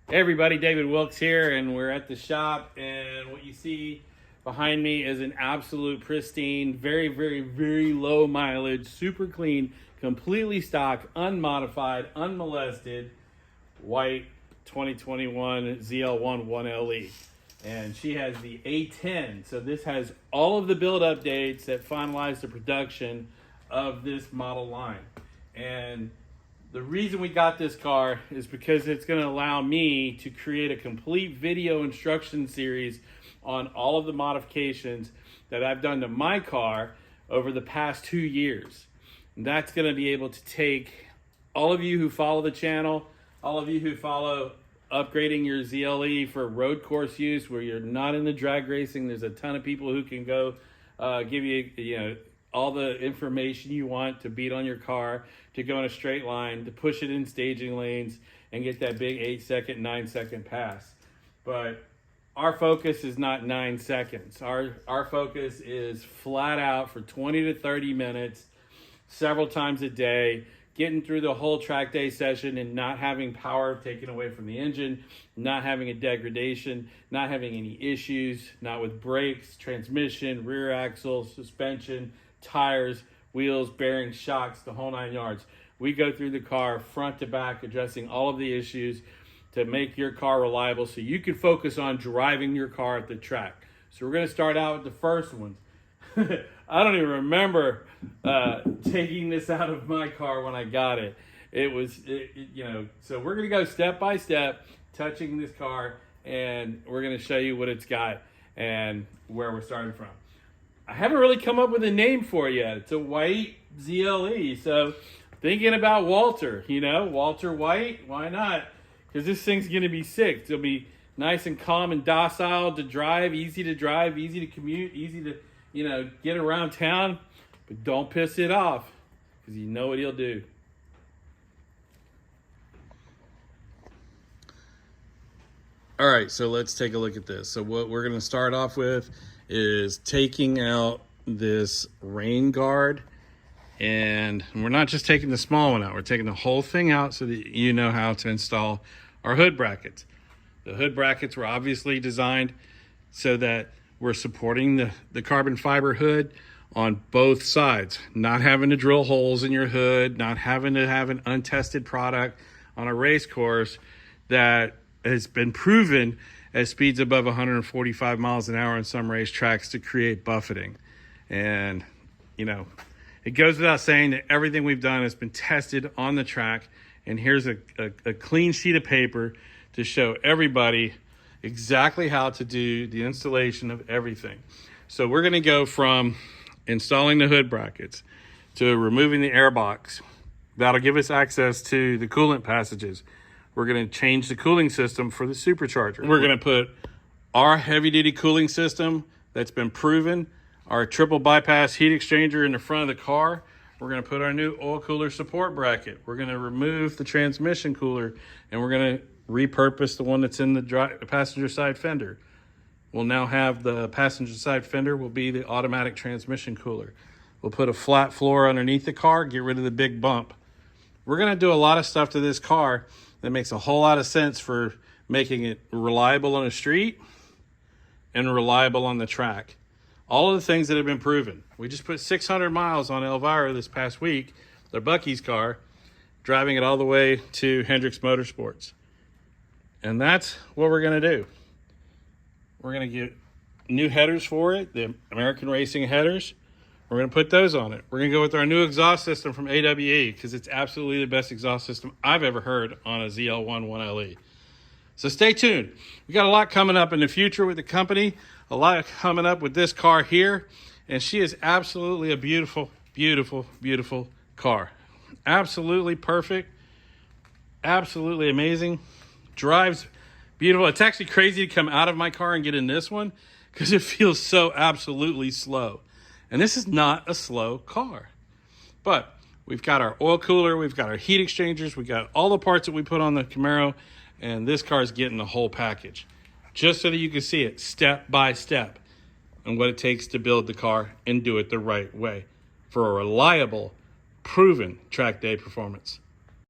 Hey everybody, David Wilkes here, and we're at the shop, and what you see behind me is an absolute pristine, very low mileage, super clean, completely stock, unmodified, unmolested, white 2021 ZL1 1LE. And she has the A10, so this has all of the build updates that finalize the production of this model line. And the reason we got this car is because it's going to allow me to create a complete video instruction series on all of the modifications that I've done to my car over the past 2 years. And that's going to be able to take all of you who follow the channel, all of you who follow upgrading your ZLE for road course use where you're not into drag racing. There's a ton of people who can go give you, all the information you want to beat on your car, to go in a straight line, to push it in staging lanes, and get that big 8-second, 9-second pass. But our focus is not 9 seconds. Our focus is flat out for 20 to 30 minutes, several times a day, getting through the whole track day session and not having power taken away from the engine, not having a degradation, not having any issues, not with brakes, transmission, rear axle, suspension, tires, wheels, bearings, shocks, the whole 9 yards. We go through the car front to back, addressing all of the issues to make your car reliable so you can focus on driving your car at the track. So we're going to start out with the first one. I don't even remember taking this out of my car when I got it. So we're going to go step by step, touching this car, and we're going to show you what it's got and where we're starting from. I haven't really come up with a name for it yet. It's a white ZLE. So thinking about Walter, Walter White, why not? Because this thing's going to be sick. It'll be nice and calm and docile to drive, easy to commute, easy to, get around town. But don't piss it off, because you know what he'll do. All right, so let's take a look at this. So what we're going to start off with is taking out this rain guard, and we're not just taking the small one out, we're taking the whole thing out so that you know how to install our hood brackets. The hood brackets were obviously designed so that we're supporting the carbon fiber hood on both sides, not having to drill holes in your hood, not having to have an untested product on a race course that has been proven at speeds above 145 miles an hour on some racetracks to create buffeting. And, it goes without saying that everything we've done has been tested on the track. And here's a clean sheet of paper to show everybody exactly how to do the installation of everything. So we're going to go from installing the hood brackets to removing the air box. That'll give us access to the coolant passages. We're going to change the cooling system for the supercharger. We're going to put our heavy-duty cooling system that's been proven, our triple bypass heat exchanger in the front of the car. We're going to put our new oil cooler support bracket. We're going to remove the transmission cooler, and we're going to repurpose the one that's in the passenger side fender. We'll now have the passenger side fender will be the automatic transmission cooler. We'll put a flat floor underneath the car, get rid of the big bump. We're going to do a lot of stuff to this car that makes a whole lot of sense for making it reliable on the street and reliable on the track. All of the things that have been proven. We just put 600 miles on Elvira this past week, their Buc-ee's car, driving it all the way to Hendricks Motorsports. And that's what we're going to do. We're going to get new headers for it, the American Racing headers. We're going to put those on it. We're going to go with our new exhaust system from AWE because it's absolutely the best exhaust system I've ever heard on a ZL1 1LE. So stay tuned. We got a lot coming up in the future with the company, a lot coming up with this car here, and she is absolutely a beautiful car. Absolutely perfect, absolutely amazing, drives beautiful. It's actually crazy to come out of my car and get in this one because it feels so absolutely slow. And this is not a slow car. But we've got our oil cooler, we've got our heat exchangers, we've got all the parts that we put on the Camaro, and this car is getting the whole package. Just so that you can see it step by step and what it takes to build the car and do it the right way for a reliable, proven track day performance.